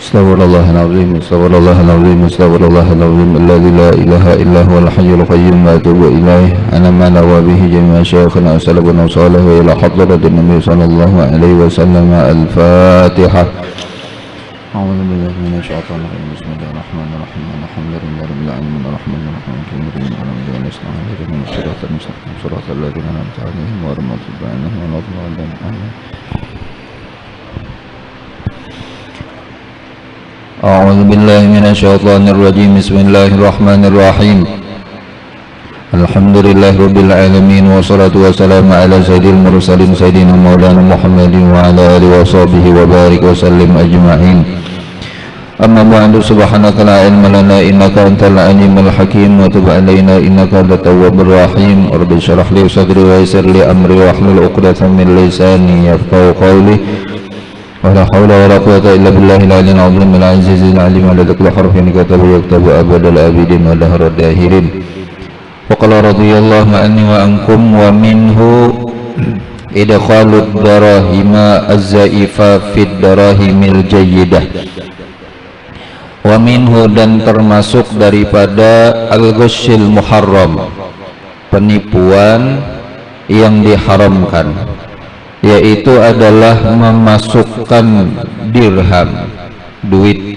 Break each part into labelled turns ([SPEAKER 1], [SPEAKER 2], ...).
[SPEAKER 1] استغفر الله العظيم استغفر الله العظيم استغفر الله العظيم الذي لا إله إلا هو الحي القيوم وأتوب إليه أنا ما نوى به جميع شيخنا وسلفنا وصالح إلى حضرة النبي صلى الله عليه وسلم. الفاتحة. أعوذ بالله من الشيطان الرجيم بسم الله الرحمن الرحيم الحمد لله رب العالمين الرحمن الرحيم مالك يوم الدين إياك نعبد ونستعين اهدنا الصراط المستقيم صراط الذين أنعمت عليهم غير المغضوب عليهم ولا الضالين آمين. أعوذ بالله من الشيطان الرجيم بسم الله الرحمن الرحيم الحمد لله رب العالمين والصلاة والسلام على سيد المرسلين سيدنا مولانا محمد وعلى آله وصحبه وبارك وسلم أجمعين. أما بعد سبحانك لا علم لنا إنك أنت العليم الحكيم وتب علينا إنك أنت التواب الرحيم. رب اشرح لي صدري ويسر لي أمري واحلل عقدة من لساني يفقهوا قولي ولا حول ولا قوة إلا بالله العلي العظيم العزيز العليم عدد كل حرف كتب يكتب أبد الآبدين ودهر الداهرين. وقال رضي الله عني وعنكم ومنه إدخال الدراهم الزائفة في الدراهم الجيدة. ومنه dan termasuk daripada al-ghusyil muharram, penipuan yang diharamkan, yaitu adalah memasukkan dirham, duit,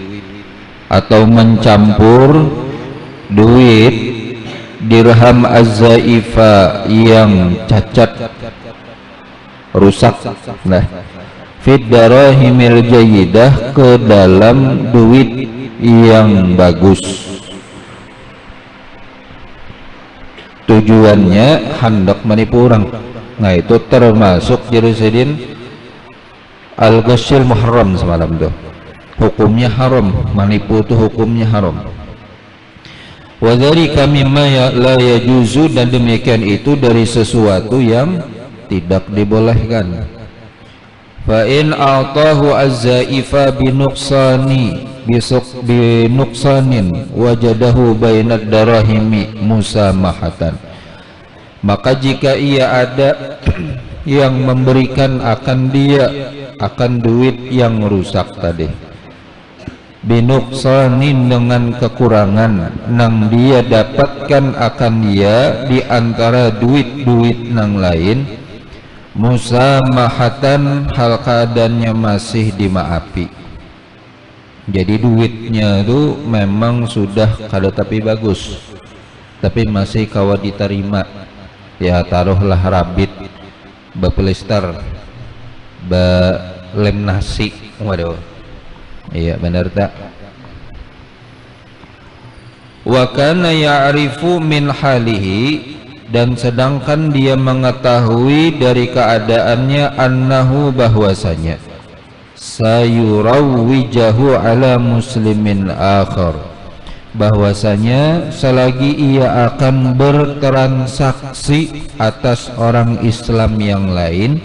[SPEAKER 1] atau mencampur duit dirham az-zaifa yang cacat, rusak, nah, fid darahimil jayyidah, ke dalam duit yang bagus. Tujuannya hendak menipu orang. Nah, itu termasuk Jerusalem al-ghusyil muharram semalam tuh. Hukumnya haram, menipu itu hukumnya haram. Wa dzalika mimma la yajuzu, dan demikian itu dari sesuatu yang tidak dibolehkan. Fa in a'tahu az-zaifa binuqsanin wajadahu bainad darahimi musamahatan. Maka jika ia ada yang memberikan akan dia akan duit yang rusak tadi, binuksanin, dengan kekurangan nang dia dapatkan akan dia di antara duit-duit nang lain, musamahatan, hal keadaannya masih dimaafi. Jadi duitnya itu memang sudah kada tapi bagus, tapi masih kawa diterima. Ya taruhlah rabit, bepelister, lem nasi, waduh, iya benar tak? Wa kana ya'rifu min halihi, dan sedangkan dia mengetahui dari keadaannya, annahu, bahwasanya, sayurawwijahu ala muslimin akhar, bahwasanya selagi ia akan bertransaksi atas orang Islam yang lain,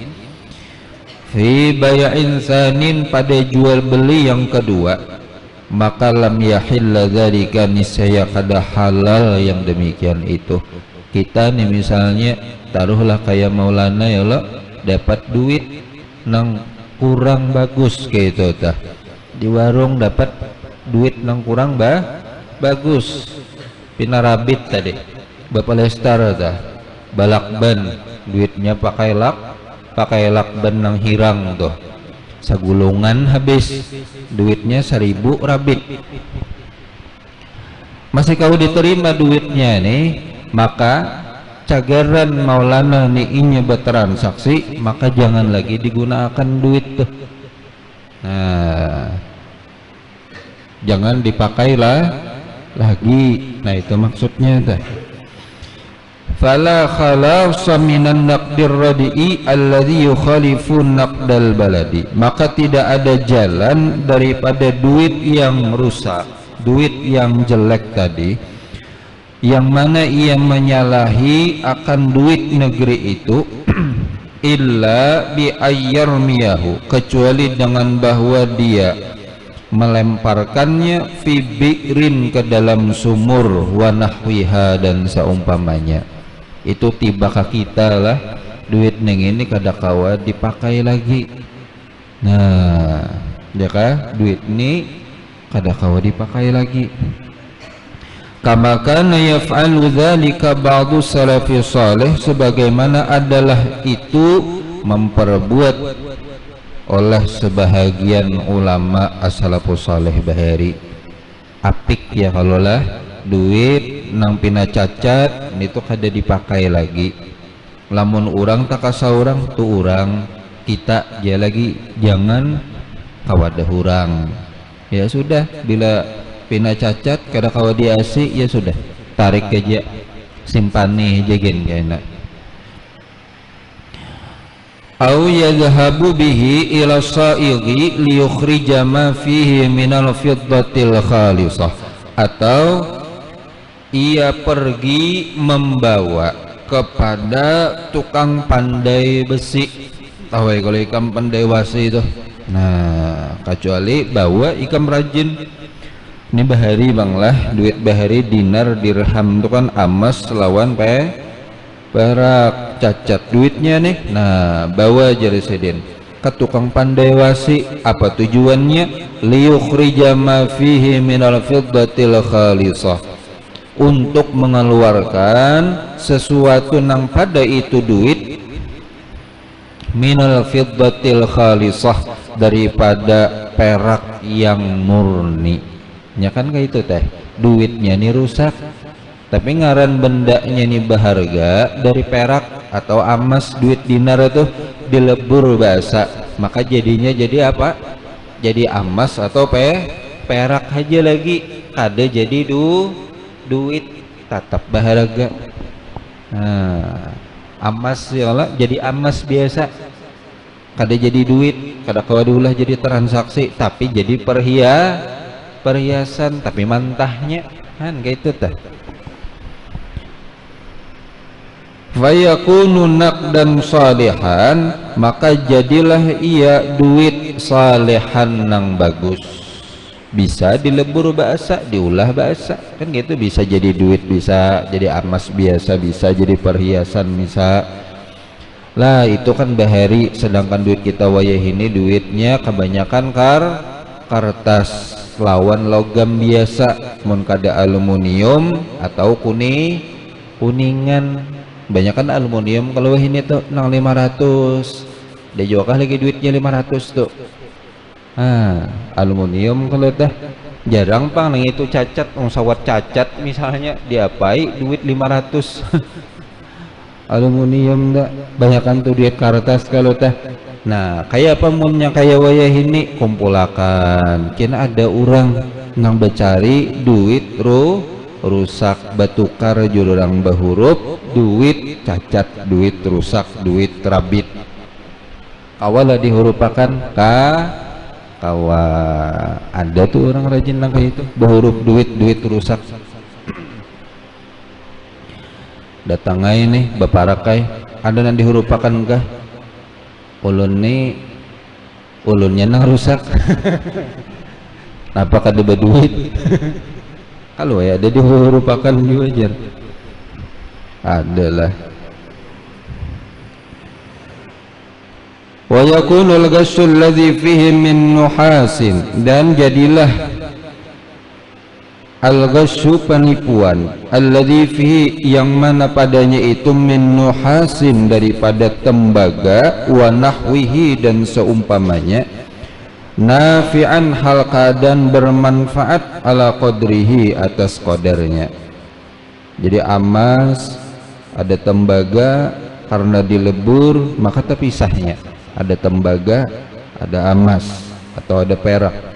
[SPEAKER 1] fi bay'in tsanin, pada jual beli yang kedua, maka lam yahilla dzalika, niscaya kada halal yang demikian itu. Kita nih misalnya taruhlah kayak Maulana ya Allah, dapat duit nang kurang bagus kayak itu tah, di warung dapat duit nang kurang bagus, pinarabit tadi, bapalestar tah, balakban, duitnya pakai lakban nang hirang tuh, sagulungan habis, duitnya 1000 rabit. Masih kau diterima duitnya nih, maka cagaran Maulana nih inya bertransaksi, maka jangan lagi digunakan duit tuh. Nah, jangan dipakailah lagi. Nah, itu maksudnya teh. Fala khalasa minan naqdir radi'i alladhi yukhalifu naqdal baladi, maka tidak ada jalan daripada duit yang rusak, duit yang jelek tadi, yang mana ia menyalahi akan duit negeri itu, illa bi ayyarmiyahu, kecuali dengan bahwa dia melemparkannya fi bi'rin, ke dalam sumur, wa nahwiha, dan seumpamanya. Itu tiba ke kita lah, duit neng ini kada kawa dipakai lagi. Nah, ya kah, duit ini kada kawa dipakai lagi. Kama kana yaf'alu dzalika ba'du salafi salih, sebagaimana adalah itu memperbuat oleh sebahagian ulama as-salafus salih bahari. Apik ya kalau lah duit nang pina cacat itu kada dipakai lagi. Lamun orang tak kasa orang tu orang kita dia lagi jangan kawadah orang. Ya sudah, bila pina cacat kada kawa diasi ya sudah, tarik aja, simpani jagen kena. Au yadhhabu bihi ila sa'ighi liyukhrija ma fihi minal fiddatil khalisah, atau ia pergi membawa kepada tukang pandai besi. Tahu ya kalau ikan pandai besi itu. Nah, kecuali bawa ikan rajin. Ini bahari bang lah, duit bahari dinar dirham itu kan emas lawan perak cacat duitnya nih. Nah, bawa jari sedin ke tukang pandai wasi. Apa tujuannya? Liyukhrija ma fihi minal fiddatil khalisah, untuk mengeluarkan sesuatu nang pada itu duit minal fiddatil khalisah, daripada perak yang murni. Ya kan kayak itu teh, duitnya nih rusak tapi ngaran bendanya nih berharga dari perak atau emas, duit dinar itu dilebur bahasa, maka jadinya jadi apa? Jadi emas atau perak aja lagi, kada jadi duit tetap berharga. Nah, emas ya Allah jadi emas biasa, kada jadi duit, kada kawa diulah jadi transaksi, tapi jadi perhiasan tapi mantahnya kan kayak itu tah. Fayakunu naqdan salihan, maka jadilah ia duit salihan nang bagus, bisa dilebur bahasa, diulah bahasa kan gitu, bisa jadi duit, bisa jadi emas biasa, bisa jadi perhiasan, bisa lah. Itu kan bahari, sedangkan duit kita wayah ini duitnya kebanyakan kertas lawan logam biasa, mun kada aluminium atau kuningan. Banyakan aluminium kalau ini tuh nang 500, dia juga lagi duitnya 500 tuh. Aluminium kalau dah jarang pang nang itu cacat, sawat cacat misalnya diapai duit 500. Aluminium dah banyakan tuh duit kertas kalau dah. Nah, kayak apa munnya kayak wayah ini kumpulakan, kena ada orang nang becari duit rusak, batukar jurang bahurup, duit cacat, duit rusak, duit rabit, kawala dihurupakan kawa. Ada tuh orang rajin nang kayak itu, bahurup duit rusak. Datang aja nih baparakai, ada nang dihurupakan enggak? Ulunnya nang rusak. Apa kada berduit? Kalau ya ada dihurupakan juga aja. Adalah. Wa yakunul ghashul ladzi fihi min nuhasin, dan jadilah al-ghasyu penipuan, alladzi fihi yang mana padanya itu min nuhasin daripada tembaga, wa nahwihi dan seumpamanya, nafi'an hal keadaan bermanfaat, ala qadrihi atas qadarnya. Jadi emas ada tembaga, karena dilebur maka terpisahnya, ada tembaga, ada emas atau ada perak.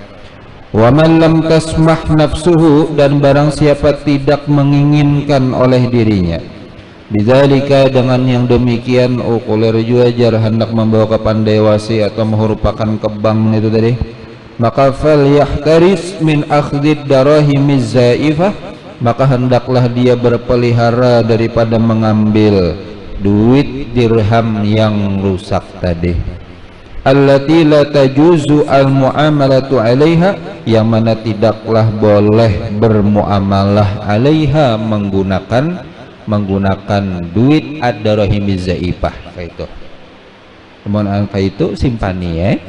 [SPEAKER 1] Wa man lam tasmah nafsuhu, dan barang siapa tidak menginginkan oleh dirinya, bidzalika dengan yang demikian, ukulir juajar hendak membawa ke pandai wasi atau merupakan ke bank itu tadi, maka fal yahtaris min akhdid darahimiz zaifah, maka hendaklah dia berpelihara daripada mengambil duit dirham yang rusak tadi, allati la tajuzu al muamalatu alaiha, yang mana tidaklah boleh bermuamalah alaiha, menggunakan duit ad-darahimiz zaifah kayak itu. Teman angka itu simpani ya.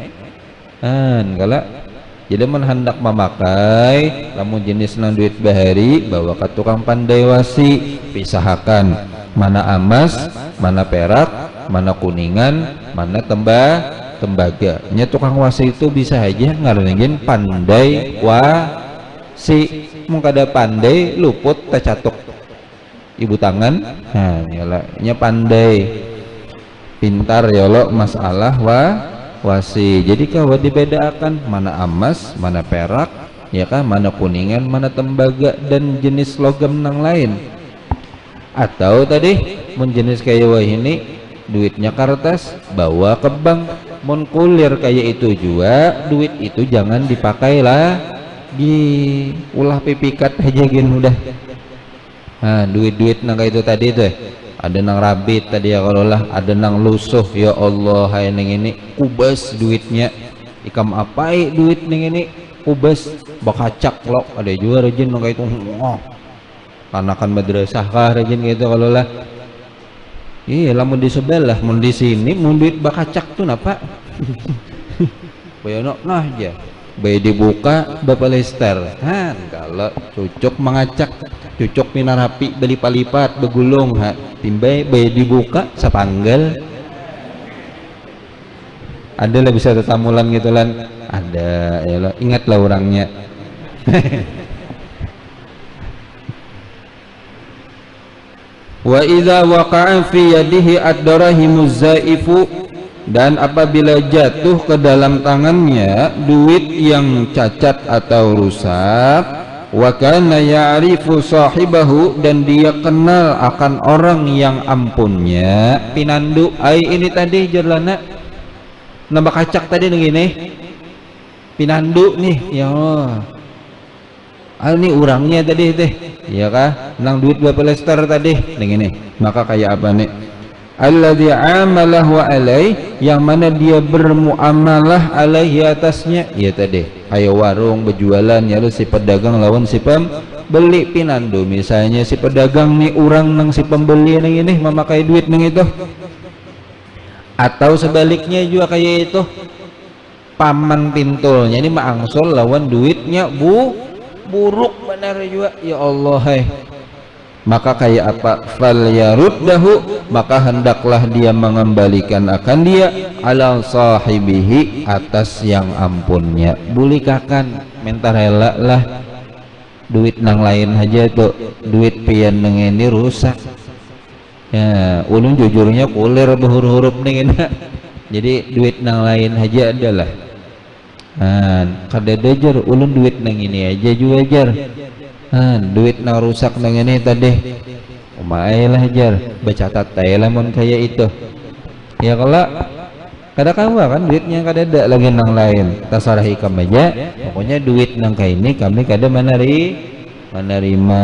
[SPEAKER 1] Kalau Jadi mun hendak memakai lamun jenis nang duit bahari bawa ke tukang pandai wasi, pisahakan mana emas, mana perak, mana kuningan, mana tembaga. Nya tukang wasi itu bisa aja ngarengin pandai wasi. Mun kada pandai luput tacatuk ibu tangan. Nah, nya pandai pintar ya lo masalah wasi. Jadi kalau dibedakan mana emas, mana perak, ya kan, mana kuningan, mana tembaga dan jenis logam nang lain. Atau tadi mun jenis kayak wah ini duitnya kertas bawa ke bank. Mun kulir kayak itu juga duit itu jangan dipakai lagi, ulah pipikat aja gin udah. Nah, duit-duit nang kayak itu tadi tuh ada nang rabit tadi ya, kalau lah ada nang lusuh ya Allah, hai neng ini kubas duitnya ikam apai duit neng ini kubas bakacak lo, ada juga rejin nang kayak itu kanakan madrasah kah rejin gitu kalau lah. Iya lah, mau di sebelah mau di sini mau duit bakacak tuh napa bayano nah aja bayi dibuka bapalester han kalau cucuk mengacak cucuk pinar rapi belipat-lipat begulung ha timbai bayi dibuka sapanggal ada lah bisa tetamulan gitu lan ada ya lo, ingatlah orangnya. Wa idza waqa'a fi yadihi ad-darahimuz zaifu, dan apabila jatuh ke dalam tangannya duit yang cacat atau rusak, wa kana ya'rifu sahibahu, dan dia kenal akan orang yang ampunnya, pinandu ai ini tadi jerlana nambah kacak tadi begini pinandu nih ya Allah. Ini orangnya tadi teh ya kah nang duit berapa lester tadi begini, maka kayak apa nih alladzi amalahu alai, yang mana dia bermuamalah alaihi atasnya, ya tadi ayo warung berjualan ya lu si pedagang lawan si pembeli pinandu. Misalnya si pedagang nih orang nang si pembeli nang ini memakai duit nang itu, atau sebaliknya juga kayak itu paman pintulnya ini maangsul lawan duitnya buruk benar juga ya Allah hai. Maka kayak apa fal yaruddahu, maka hendaklah dia mengembalikan akan dia ala sahibihi, atas yang ampunnya. Bulikakan mentar rela lah duit nang lain aja tuh, duit pian nang ini rusak ya ulun jujurnya kulir berhuruf nih jadi duit nang lain aja adalah kada dejar ulun duit nang ini aja juga jar duit nang rusak nang ini tadi umai lah jar bacatat lah mon kayak itu ya kalau kada kawa kan duitnya kada ada lagi nang lain tasarah ikam aja pokoknya duit nang kayak ini kami kada menerima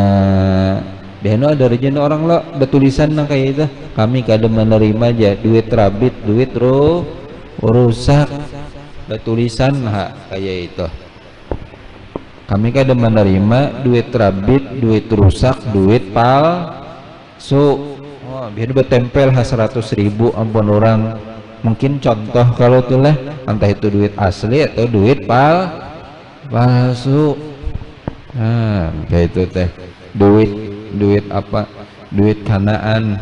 [SPEAKER 1] dehno ada rejeki orang lo betulisan nang kayak itu kami kada menerima aja duit rabit duit rusak betulisan kayak itu kami kada menerima duit rabit duit rusak duit palsu. Biar bertempel 100.000 ampun orang mungkin contoh kalau tuh lah entah itu duit asli atau duit palsu. Kayak itu teh duit apa duit kanaan.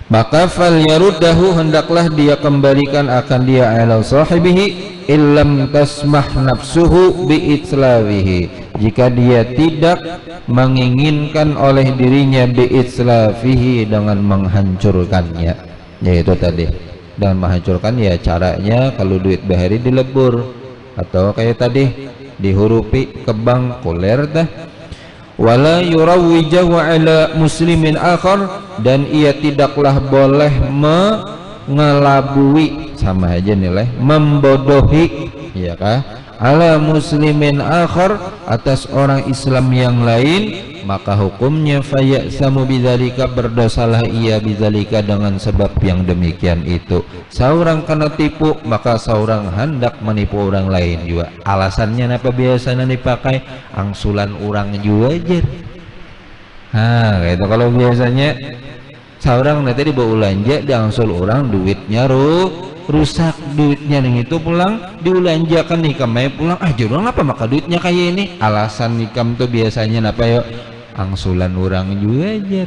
[SPEAKER 1] Maka fal yaruddahu, hendaklah dia kembalikan akan dia ala sahibihi illam tasmah nafsuhu bi itslafihi, jika dia tidak menginginkan oleh dirinya bi itslafihi, dengan menghancurkannya. Yaitu tadi dengan menghancurkan ya caranya kalau duit bahari dilebur atau kayak tadi dihurupi ke bank kuler dah. Wala yurawwijahu ala muslimin akhar, dan ia tidaklah boleh mengelabui, sama aja nilai membodohi ya kah, ala muslimin akhar, atas orang Islam yang lain, maka hukumnya faya'samu bidzalika, berdosalah ia bidzalika, dengan sebab yang demikian itu. Seorang kena tipu, maka seorang hendak menipu orang lain juga. Alasannya apa biasanya dipakai angsulan orang juga aja. Gitu kalau biasanya Seorang nanti dibawa ulanja diangsul orang duitnya rusak, duitnya yang itu pulang diulanjakan nikam pulang orang apa maka duitnya kayak ini. Alasan nikam tuh biasanya apa yuk angsulan orang juga aja.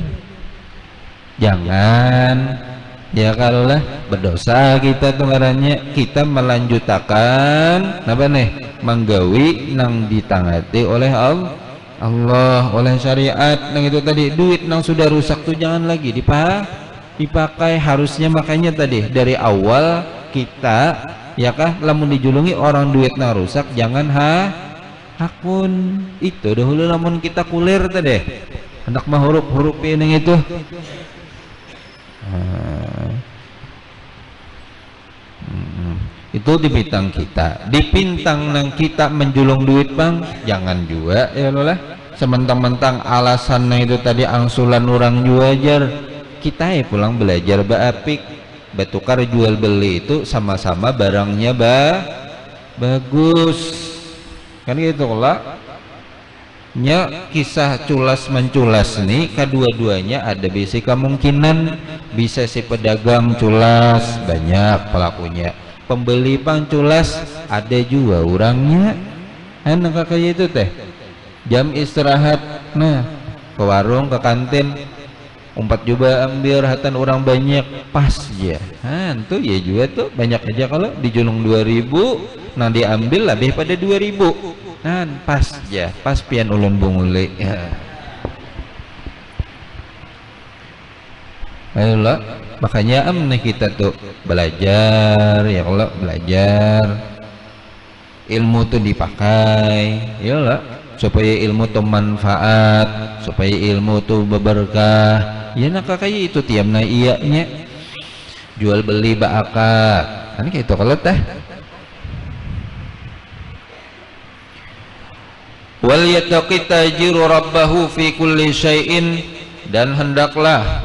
[SPEAKER 1] Jangan ya kalau lah berdosa kita tuh ngarannya kita melanjutkan apa nih menggawi nang ditangati oleh Allah oleh syariat nang itu tadi. Duit nang sudah rusak tuh jangan lagi dipakai. Harusnya makanya tadi dari awal kita ya kah lamun dijulungi orang duit nang rusak jangan hakun itu dahulu lamun kita kulir tadi hendak mah huruf ini itu. Itu dipintang kita dipintang nang kita menjulung duit bang jangan juga ya lo lah sementang-mentang alasannya itu tadi angsulan orang juajar kita ya pulang belajar baapik batukar jual beli itu sama-sama barangnya bagus kan gitu lah nya. Kisah culas menculas nih kedua-duanya ada bisa kemungkinan bisa si pedagang culas banyak pelakunya, pembeli pang culas ada juga orangnya. Enak kayak itu teh jam istirahat nah ke warung ke kantin umpat juga ambil hatan orang banyak pas ya tuh ya juga tuh banyak aja kalau dijulung 2000 nah diambil lebih pada 2000 pas ya pas pian ulun bunguli ya. Ayolah makanya nih kita tuh belajar ya kalau belajar ilmu tuh dipakai ya lah supaya ilmu tuh manfaat supaya ilmu tuh berberkah ya nak kayak itu tiamna iya nya jual beli baakad kan kayak itu kalau teh. Wal yattaqi tajiru rabbahu fi kulli syai'in dan hendaklah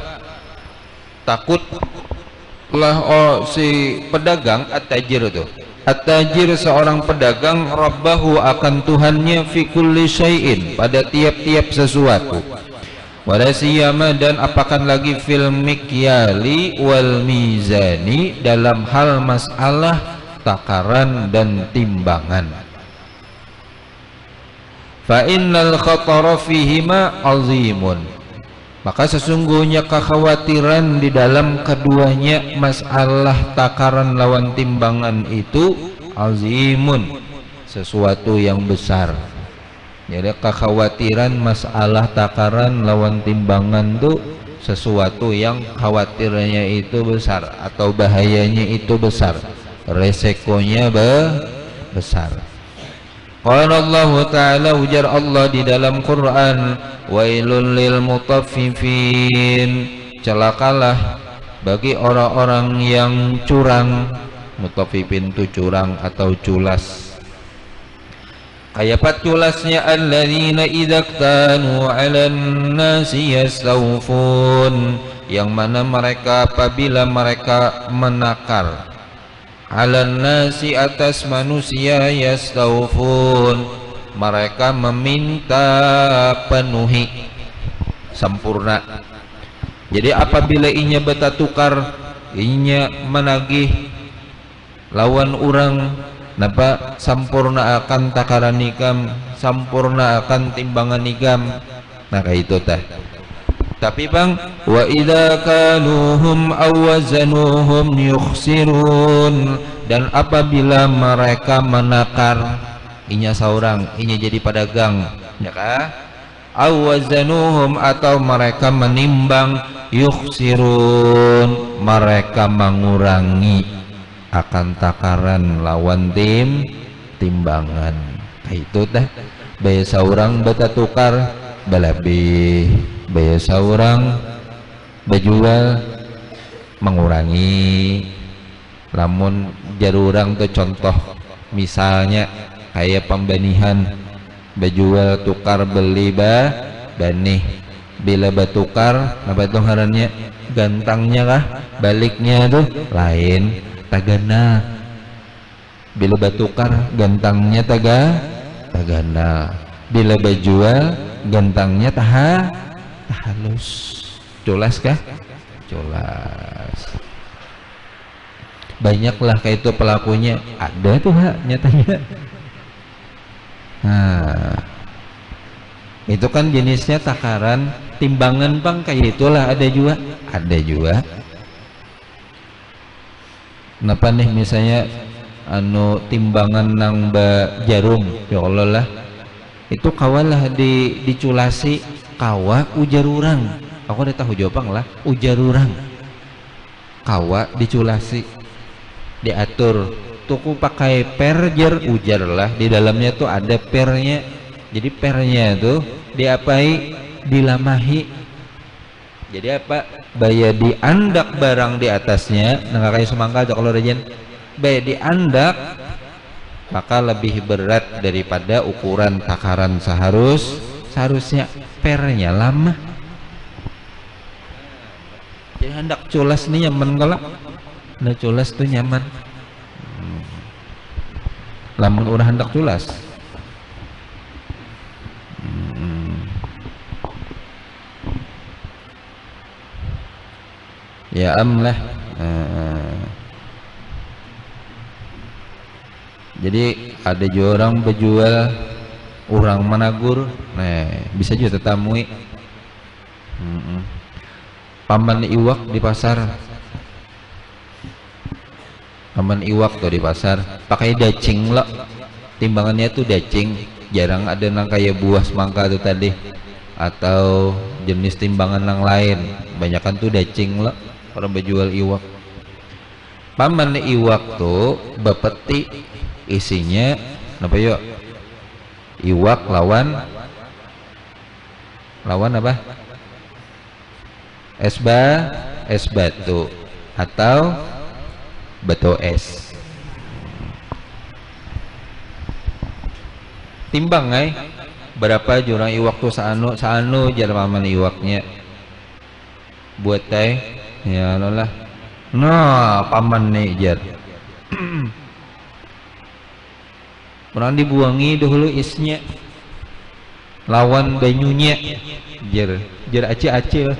[SPEAKER 1] takutlah si pedagang at-tajir itu. At-tajir seorang pedagang rabbahu akan Tuhannya fi kulli syai'in pada tiap-tiap sesuatu. Wala siyama dan apakan lagi fil mikyali wal mizani dalam hal masalah takaran dan timbangan. Fa innal khatara fihima azimun maka sesungguhnya kekhawatiran di dalam keduanya masalah takaran lawan timbangan itu azimun sesuatu yang besar. Jadi kekhawatiran masalah takaran lawan timbangan itu sesuatu yang khawatirnya itu besar atau bahayanya itu besar, resikonya besar. Qala Allah Ta'ala ujar Allah di dalam Quran wailul lil mutaffifin celakalah bagi orang-orang yang curang. Mutaffifin itu curang atau culas. Kayak culasnya alladzina idza kanu 'alan nasi yastawfun yang mana mereka apabila mereka menakar alan nasi atas manusia yastawfun mereka meminta penuhi sempurna. Jadi apabila inya beta tukar inya menagih lawan orang napa sampurna akan takaran nikam sampurna akan timbangan nikam nah kayak itu teh. Tapi bang wa idza kaluhum awazanuhum yukhsirun dan apabila mereka menakar inya seorang inya jadi pedagang ya kah awazanuhum atau mereka menimbang yukhsirun mereka mengurangi akan takaran lawan timbangan kayak itu teh baya seorang beta tukar balabih baya seorang bejual mengurangi lamun jarurang tuh contoh misalnya kayak pembanihan bejual tukar beli banih bila batukar apa tuh ngarannya gantangnya kah baliknya tuh lain tagana bila batukar gantangnya tagana bila bejual gantangnya halus. Jelas kah? culas. Banyaklah kayak itu pelakunya, ada tuh hak nyatanya. Nah, itu kan jenisnya takaran, timbangan bang kayak itulah ada juga, ada juga. Kenapa nih misalnya anu timbangan nang jarum, ya Allah lah, itu kawalah diculasi kawa ujar urang. Aku udah tahu jawabang lah, ujar urang kawa diculasi diatur tuku pakai per jer ujar lah, di dalamnya tuh ada pernya. Jadi pernya tuh diapai, dilamahi. Jadi apa, baya diandak barang di atasnya nah kayak semangka kalau rejin baya diandak maka lebih berat daripada ukuran takaran seharusnya pernya lama. Jadi hendak culas nih nyaman, kalau nah culas tuh nyaman. Lamun urang hendak culas ya lah. Jadi ada juga orang berjual, orang menagur, nah bisa juga tetamui paman iwak di pasar, paman iwak tuh di pasar pakai dacing lah, timbangannya tuh dacing, jarang ada nang kayak buah semangka tuh tadi atau jenis timbangan yang lain, banyakan tuh dacing lah orang berjual iwak. Paman iwak tuh bepeti isinya apa yuk, iwak lawan apa, es batu atau batu es. Timbang berapa jurang iwak tuh saanu jar paman iwaknya buat teh ya lah. Nah paman nih jar orang dibuangi dahulu isnya lawan banyunya jar acil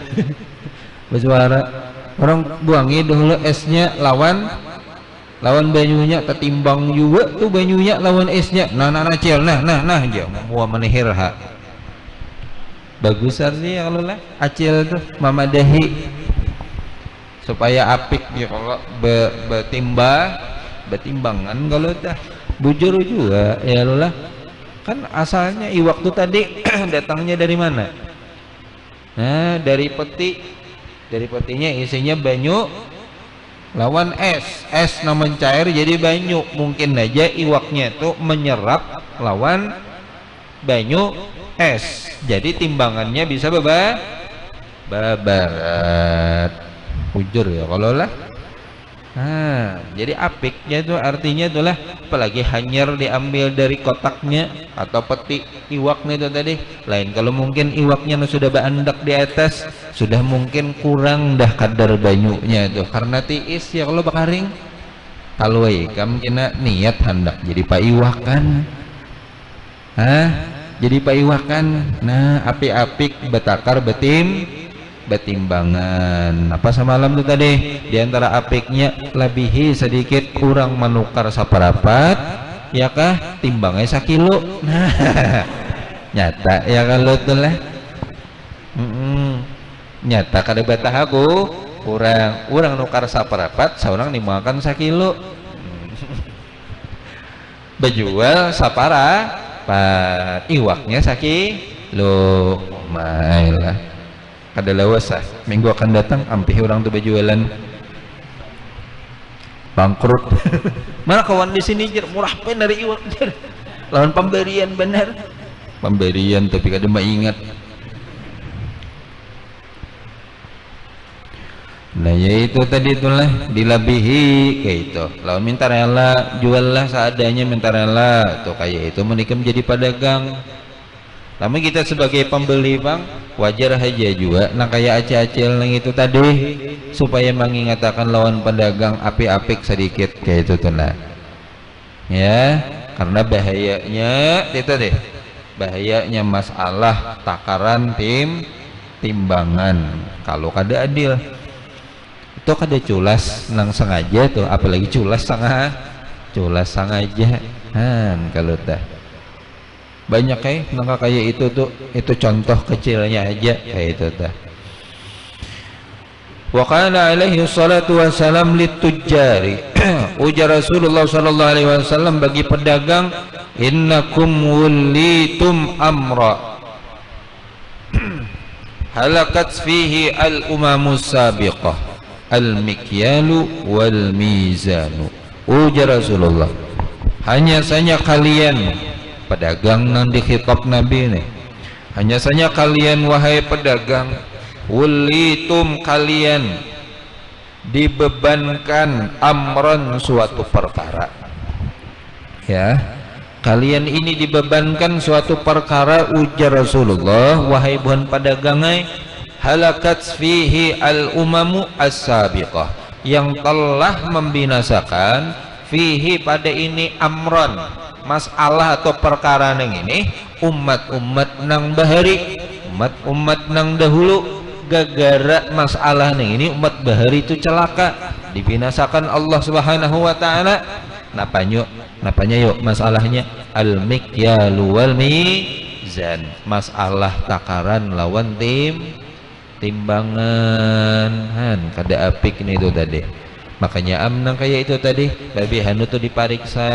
[SPEAKER 1] bersuara orang buangi dahulu esnya lawan banyunya, ketimbang juga tuh banyunya lawan esnya. Nah acil nah aja mau menihir ha bagusan sih kalau lah acil tuh mamadahi supaya apik ya kalau betimbangan kalau dah bujur juga ya lah. Kan asalnya iwak tuh tadi datangnya dari mana? Nah dari petinya isinya banyu lawan es namun cair jadi banyu, mungkin aja iwaknya tuh menyerap lawan banyu es, jadi timbangannya bisa babat ujur ya kalau lah. Nah jadi apiknya itu artinya itulah, apalagi hanyar diambil dari kotaknya atau peti iwaknya itu tadi lain. Kalau mungkin iwaknya sudah berandak di atas, sudah mungkin kurang dah kadar banyunya itu karena tiis ya kalau bakaring. Kalau kamu kena niat hendak jadi pak iwakan, jadi pak iwakan. Nah api-apik betakar betimbangan apa semalam tuh tadi, diantara apiknya lebihi sedikit kurang menukar saparapat ya kah, timbangnya 1 kilo. Nah nyata ya kalau tuh lah nyata kada betah aku kurang nukar saparapat seorang dimakan 1 kilo bejual saparapat iwaknya 1 kilo main lah. Ada lawas minggu akan datang ampih orang tuh berjualan bangkrut. Mana kawan di sini jar murah pen dari iwak jar lawan pemberian benar pemberian tapi kada ingat. Nah yaitu tadi itulah dilebihi kayak itu lawan minta rela jual lah seadanya, minta rela tuh kayak itu menikah menjadi pedagang. Tapi kita sebagai pembeli bang wajar aja juga nah kayak acil-acil yang itu tadi supaya mengingatkan lawan pedagang api-apik sedikit kayak itu tuh nah ya, karena bahayanya itu deh, bahayanya masalah takaran timbangan kalau kada adil. atau kada culas nang sengaja tuh, apalagi culas sengaja kalau dah banyak nang kayak itu tuh, itu contoh kecilnya aja kayak itu dah. Wa qala alaihi salatu wassalam litujjari ujar Rasulullah sallallahu alaihi wasallam bagi pedagang, innakum wullitum amra halakat fihi al-umamus sabiqah al-mikyalu wal mizanu. Ujar Rasulullah, hanya saja kalian pedagang nang dikhitab Nabi nih, hanya saja kalian wahai pedagang, wulitum kalian dibebankan amron suatu perkara, ya kalian ini dibebankan suatu perkara. Ujar Rasulullah, wahai buhan pedagangai, halakat fihi al-umamu as-sabiqah, yang telah membinasakan fihi pada ini amron masalah atau perkara nang ini umat-umat nang bahari, umat-umat nang dahulu, gara-gara masalah nang ini umat bahari itu celaka, dibinasakan Allah Subhanahu wa taala. Napanya yuk masalahnya al-mikyalu wal mizan, masalah takaran lawan timbangan kada apik nih itu tadi. Makanya amnang kayak itu tadi babi hanu tuh dipariksa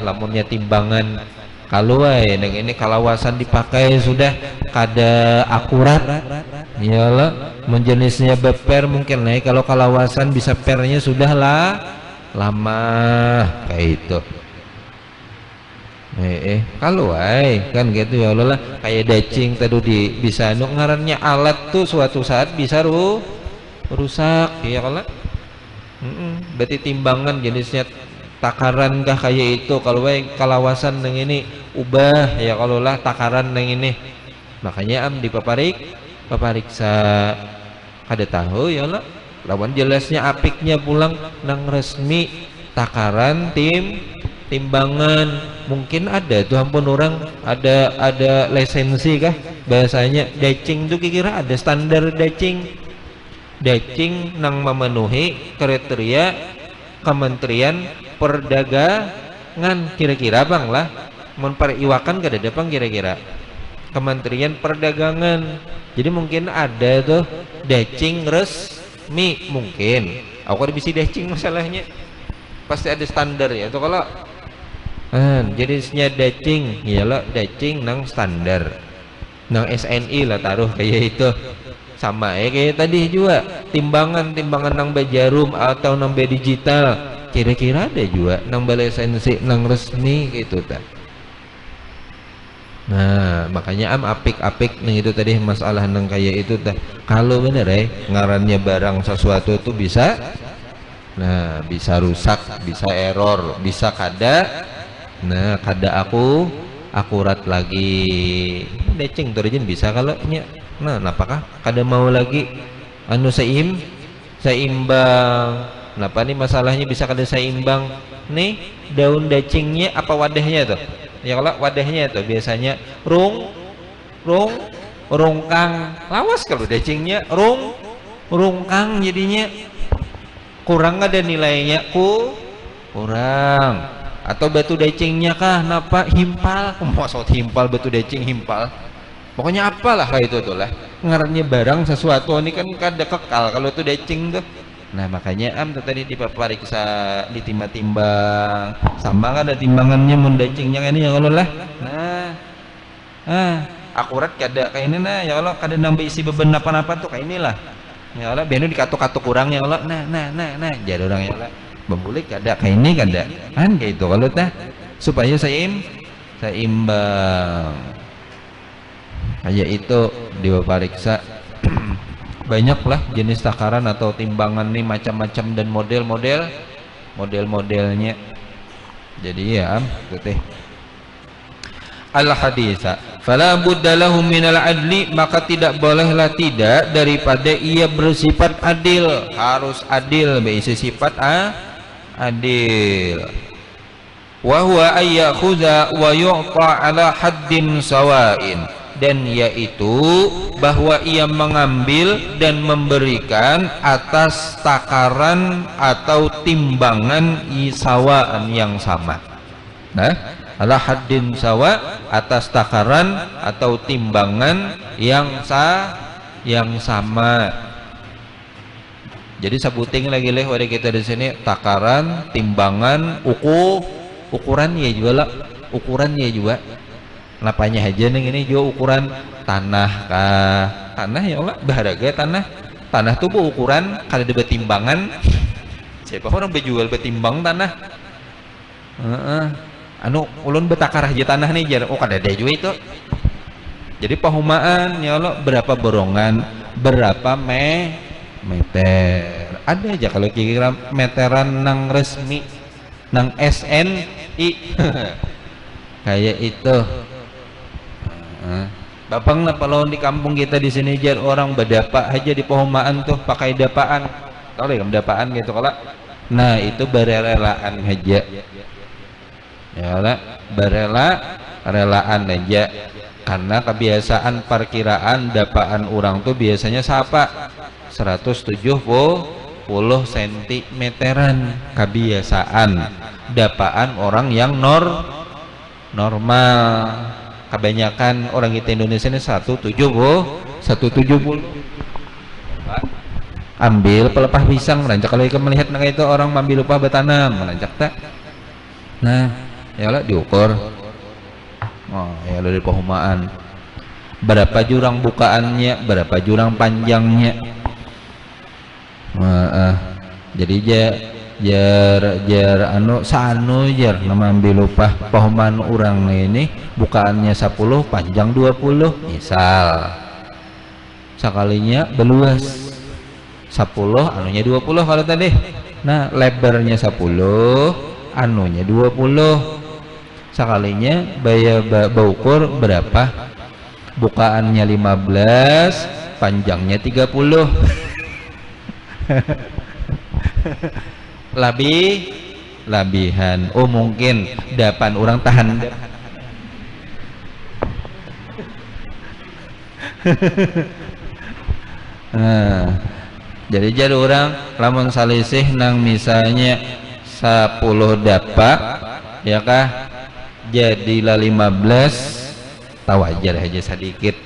[SPEAKER 1] lamunnya timbangan kalau nang ini kalawasan dipakai sudah kada akurat, iyalah menjenisnya beper mungkin kalau kalawasan bisa pernya sudah lah lama kayak itu. Kalau kan gitu ya Allah, kayak dacing tadi bisa ngarannya alat tuh suatu saat bisa rusak ya kalau berarti timbangan jenisnya takaran kah kayak itu. Kalau kalawasan neng ini ubah ya kalau lah takaran neng ini, makanya dipapariksa kada tahu ya Allah lawan jelasnya apiknya pulang nang resmi takaran timbangan. Mungkin ada tuh ampun orang ada lisensi kah bahasanya dacing tuh kira ada standar dacing nang memenuhi kriteria Kementerian Perdagangan kira-kira bang lah memperiwakan kada ada bang kira-kira Kementerian Perdagangan. Jadi mungkin ada tuh dacing resmi, mungkin aku bisa dacing masalahnya pasti ada standar ya tuh kalau jenisnya dacing iyalah dacing nang standar nang SNI lah taruh kayak itu sama kayak tadi juga timbangan nang bajarum atau nang digital kira-kira ada juga nang lisensi nang resmi gitu tak. Nah makanya apik nang itu tadi masalah nang kayak itu tak. Kalau bener ngarannya barang sesuatu itu bisa bisa rusak, bisa error, bisa kada akurat lagi. Decing tuh bisa kalau nya. Nah, apakah kada mau lagi anu seimbang. Kenapa nih masalahnya bisa kada seimbang? Nih daun decingnya apa wadahnya tuh? Ya kalau wadahnya tuh biasanya rungkang. Lawas kalau decingnya rungkang jadinya kurang ada nilainya kurang. Atau batu decingnya kah napa himpal, maksud himpal batu decing himpal, pokoknya apalah kayak itu tuh lah ngarannya barang sesuatu ini kan kada kekal kalau itu decing tuh. Nah makanya tadi dipapariksa ditimbang sama kan ada timbangannya mun decingnya ini ya Allah lah. Akurat kada kayak ini ya Allah, kada nambah isi beban apa-apa tuh kayak inilah ya Allah, biar dikatuk-katuk kurang ya Allah. Nah jadi orang ya Allah membulik kada kayak ini kada kan kayak itu kalau supaya seimbang kayak itu dipariksa. Banyaklah jenis takaran atau timbangan nih macam-macam dan modelnya. Jadi ya itu al haditsa fala budda lahum minal adli, maka tidak bolehlah tidak daripada ia bersifat adil, harus adil berisi sifat adil. Wa huwa ayyakhudha wa yu'ta ala haddin sawa'in, dan yaitu bahwa ia mengambil dan memberikan atas takaran atau timbangan sawaan yang sama. Nah, ala haddin sawa, atas takaran atau timbangan yang sama. Jadi sebuting lagi leh pada kita di sini takaran, timbangan, ukurannya juga lah, ukurannya juga. Napanya aja nih ini juga ukuran tanah kah? Tanah ya Allah, baharaga tanah tuh bu ukuran kada ada betimbangan. Siapa orang berjual betimbang tanah? Anu ulun betakar aja tanah nih jar. Oh kada ada juga itu. Jadi pahumaan ya Allah berapa borongan, berapa meter. Ada aja kalau kira meteran nang resmi, nang SNI kayak itu. Bapang lah kalau di kampung kita di sini jar orang berdapa aja di pahumaan tuh pakai dapaan. Tahu ya dapaan gitu kalau. Nah itu berelaan aja. Ya lah, relaan aja. Karena kebiasaan perkiraan dapaan orang tuh biasanya siapa 170 cm-an kebiasaan dapaan orang yang normal. Kebanyakan orang kita Indonesia ini 170. Ambil pelepah pisang rancak kalau ikan melihat nang itu orang ambil upah bertanam rancak tak. Nah, ya lah diukur. Oh, ya dari pahumaan. Berapa jurang bukaannya, berapa jurang panjangnya. Jadi jar anu sanu jar nama ambil upah pahumaan orang ini bukaannya 10 panjang 20 misal sekalinya beluas 10 anunya 20 kalau tadi. Nah lebarnya 10 anunya 20 sekalinya baukur berapa bukaannya 15 panjangnya 30 labihan. Oh mungkin dapan orang tahan jadi jadi orang lamun salisih nang misalnya 10 dapa ya kah jadilah 15 tawajar aja sedikit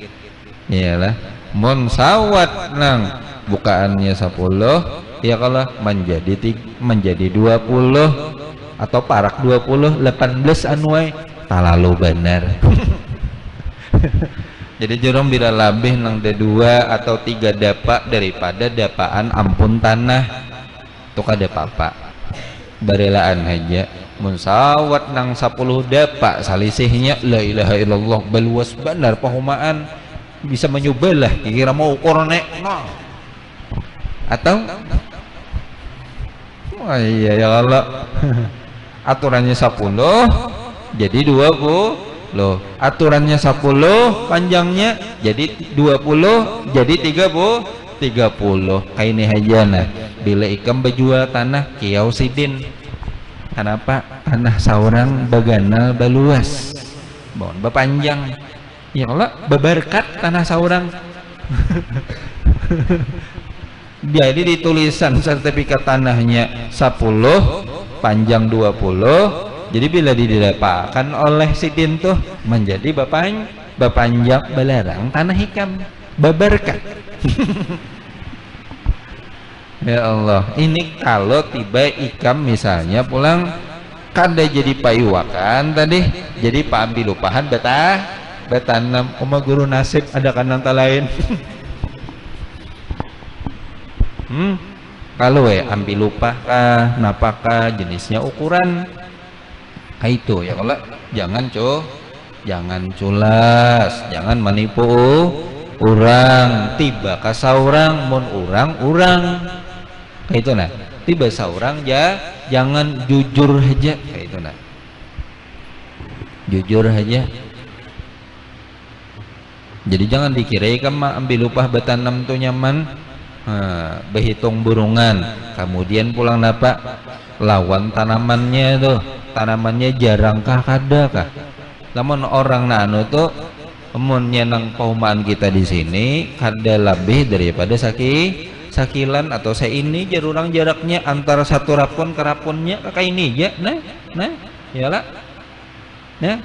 [SPEAKER 1] iyalah mun sawat nang bukaannya 10 ya kalau menjadi 20 atau parak 20 18 anuai talalu benar. Jadi jorong bila lebih nang de 2 atau 3 dapa daripada dapaan ampun tanah tuh kada apa-apa barelaan aja mun sawat nang 10 dapa salisihnya la ilaha illallah beluas benar pahumaan bisa menyubelah kira mau ukur nek no. Atau oh iya ya Allah aturannya 10 jadi 20 loh aturannya 10 panjangnya jadi 20 jadi 30 kayak ini aja. Nah bila ikam berjual tanah kiau sidin kenapa tanah saurang bagana baluas bon bapanjang ya Allah beberkat tanah saurang jadi ditulisan sertifikat tanahnya 10 panjang 20 jadi bila didapakan oleh sidin tuh menjadi bapanjang belarang tanah hikam beberkat. Ya Allah ini kalau tiba ikam misalnya pulang kada jadi payuakan tadi jadi paambil upahan betanam oma guru nasib ada kanan lain. Kalau ambil upah kah napakah jenisnya ukuran kayak itu ya kalau jangan culas jangan menipu orang tiba ka saurang mun urang kayak itu nah tiba saurang jangan jujur aja kayak itu nah jujur aja jadi jangan dikira kamu ambil upah betanam tuh nyaman berhitung burungan kemudian pulang dapat lawan tanamannya tuh tanamannya jarangkah kada kah namun orang nano tuh Emunnya nang paumaan kita di sini kada lebih daripada sakilan atau ini jarurang jaraknya antara satu rapun ke rapunnya kakak ini ya nah iyalah nah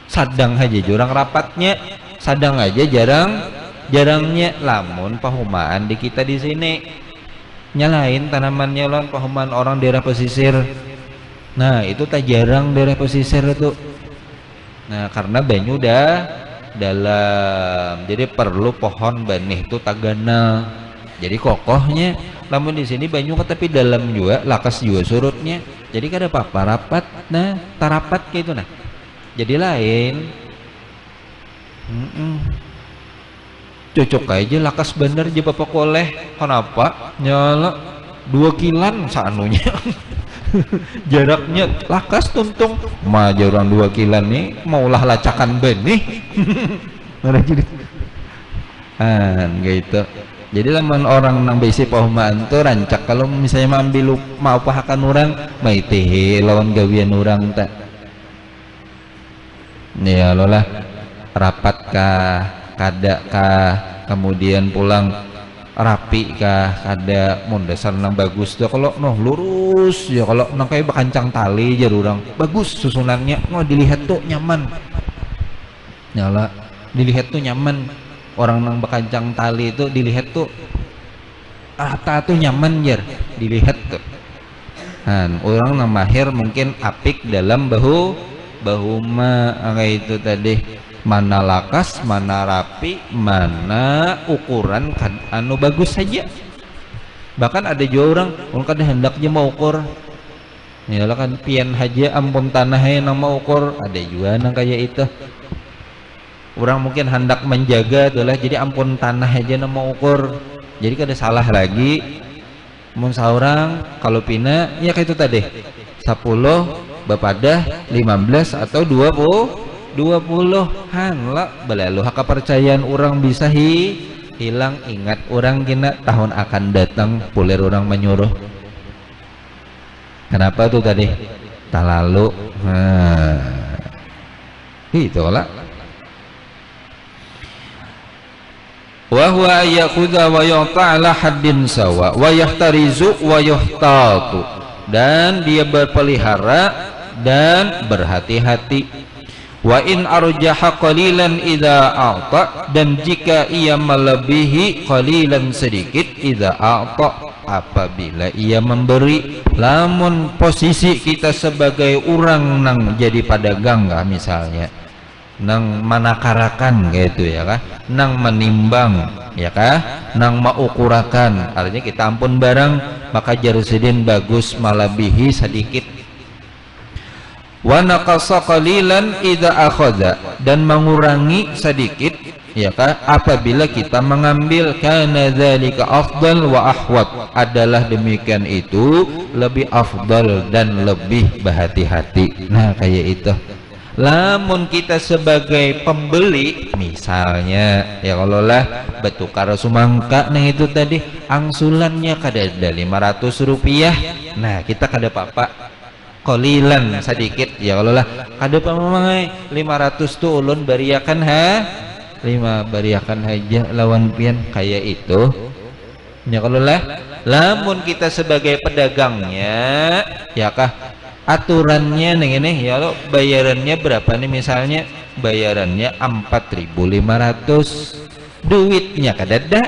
[SPEAKER 1] sadang aja jurang rapatnya sadang aja jarangnya lamun pahumaan di kita di sini nyalain tanamannya lawan pahumaan orang daerah pesisir. Nah itu tak jarang daerah pesisir itu. Nah karena banyu udah dalam, jadi perlu pohon benih itu tagana. Jadi kokohnya, namun di sini banyu tapi dalam juga, lakas juga surutnya. Jadi kada apa-apa rapat, nah tarapat kayak itu nah. Jadi lain, cocok aja lakas bener aja bapak koleh. Kenapa? Nyala 2 kilan sanunya. Jaraknya lakas tuntung mah jarang 2 kilan nih maulah lacakan benih. Gitu. Jadi lamun orang nang bisi pahumaan tuh rancak kalau misalnya ambil mau pahakan orang maitih lawan gawian orang tak ya lolah rapat kah kada kah kemudian pulang rapi kah kada mun dasar nang bagus tuh kalau noh lurus ya kalau nang kayak bakancang tali jar orang bagus susunannya dilihat tuh nyaman nyala dilihat tuh nyaman orang nang bakancang tali itu dilihat tuh rata tuh nyaman jar dilihat tuh. Nah, orang nang mahir mungkin apik dalam bahu kayak itu tadi mana lakas mana rapi mana ukuran kan anu bagus saja. Bahkan ada juga orang kan hendaknya mau ukur ya kan pian haja ampun tanahnya nang mau ukur ada juga nang kayak itu. Orang mungkin hendak menjaga itulah jadi ampun tanah aja nama ukur jadi kada salah lagi mun saurang kalau pina ya kayak itu tadi 10 bapadah 15 atau 20 hanla belalu hak kepercayaan orang bisa hilang ingat orang kena tahun akan datang puler orang menyuruh kenapa tuh tadi tak lalu itulah wa huwa yakhudha wa yu'ta'ala haddin sawa wa yahtarizu wa yuhtatu dan dia berpelihara dan berhati-hati wa in arjaha qalilan idza a'ta dan jika ia melebihi qalilan sedikit idza a'ta apabila ia memberi lamun posisi kita sebagai orang nang jadi pedagang misalnya nang manakarakan gitu ya kah nang menimbang ya kah nang maukurakan artinya kita ampun barang maka jarusidin bagus malabihi sedikit wa naqasa qalilan idza akhadha dan mengurangi sedikit ya kah apabila kita mengambil kana dzalika afdal wa ahwat adalah demikian itu lebih afdal dan lebih berhati-hati. Nah kayak itu lamun kita sebagai pembeli misalnya ya kalau lah bertukar sumangka nah itu tadi angsulannya kada ada 500 rupiah nah kita kada apa-apa kolilan sedikit ya kalau lah kada apa-apa 500 tuh ulun bariakan 5 bariakan aja lawan pian kayak itu ya kalau lah lamun kita sebagai pedagangnya ya kah aturannya nih ini ya lo bayarannya berapa nih misalnya bayarannya 4.500 duitnya kadada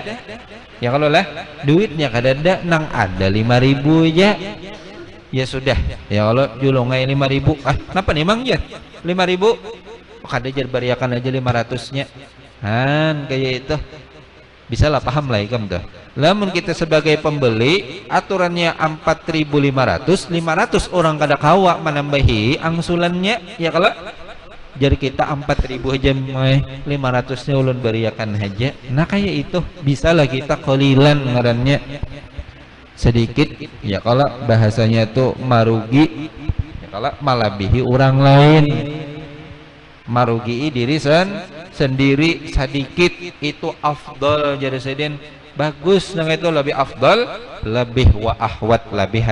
[SPEAKER 1] ya kalau lah duitnya kadada nang ada 5.000 ya sudah ya kalau julungai 5.000 kenapa nih mang ya 5.000 kada jar bariakan aja 500 nya kayak itu bisa lah paham lah ikam tuh lamun kita sebagai pembeli aturannya 4.500 500 orang kada kawa menambahi angsulannya ya kalau jadi kita 4.000 aja 500 nya ulun bariakan aja nah kayak itu bisa lah kita kolilan ngarannya sedikit ya kalau bahasanya tuh marugi ya kalau malabihi orang lain marugi diri sendiri sedikit itu afdal jadi sedin bagus nang itu lebih afdal lebih wa ahwat lebih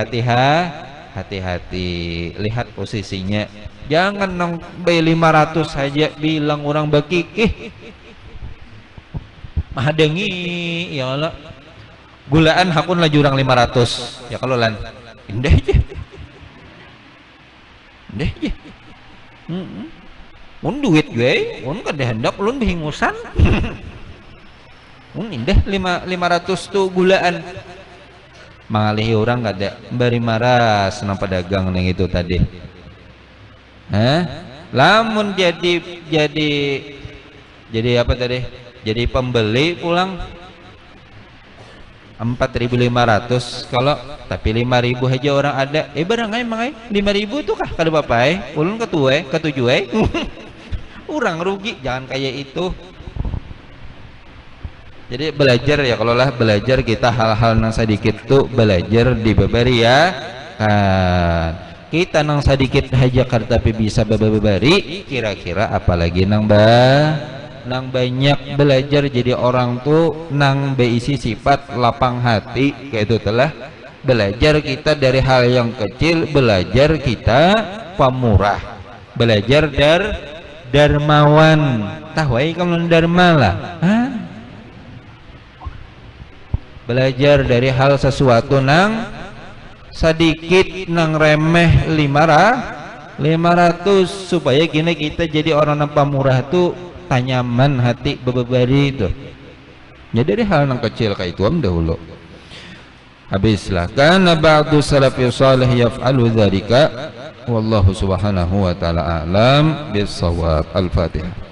[SPEAKER 1] hati-hati, lihat posisinya. Jangan nang bay 500 saja bilang orang bekikih. Mah dengi ya Allah. Gulaan hakun lah jurang 500. Ya kalau lan indah aja. Indah aja. Un duit gue, un kada hendak ulun behingusan. Un indah 500 tuh gulaan. Mangalihi orang kada bari maras nang pedagang nang itu tadi. Lamun jadi apa tadi? Jadi pembeli pulang 4.500 kalau tapi 5.000 aja orang ada. Barang ay mangai 5.000 tuh kah kada apa-apa ulun ketujuh orang rugi, jangan kayak itu. Jadi belajar ya, kalau lah belajar kita hal-hal nang sedikit tuh belajar dibebari ya kan. Kita nang sedikit aja tapi bisa bebari, kira-kira apalagi nang banyak belajar jadi orang tuh nang beisi sifat lapang hati kayak itu telah belajar kita dari hal yang kecil, belajar kita pemurah, belajar darmawan, tahu kamu dharma lah, belajar dari hal sesuatu nang sedikit nang remeh 500 supaya gini kita jadi orang nang pemurah tuh tanyaman hati bebebari itu. Jadi dari hal yang kecil kayak itu dahulu. Habislah karena ba'du salafi salih yaf'alu dzalika wallahu subhanahu wa ta'ala a'lam bis-shawab. Al-Fatihah.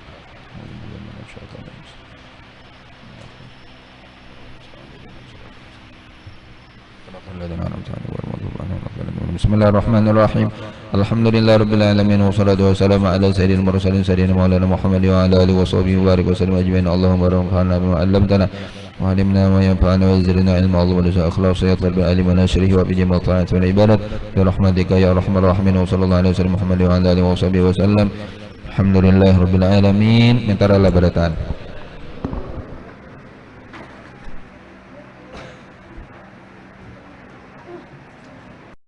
[SPEAKER 1] Bismillahirrahmanirrahim. Alhamdulillah rabbil alamin wassalatu wassalamu ala sayyidil mursalin sayyidina maulana Muhammad wa ala alihi washabihi wa barik wasallam ajmain. Allahumma barik bima 'allamtana wa 'allimna ma yanfa'una wa zidna ilma wa lisan akhlaq bil alim wa nashrihi wa bi jami'il ta'at wal ibadat bi rahmatika ya arhamar rahimin. Wa sallallahu alaihi wasallam Muhammad wa ala alihi washabihi wasallam. Alhamdulillah rabbil alamin. Minta Allah barataan.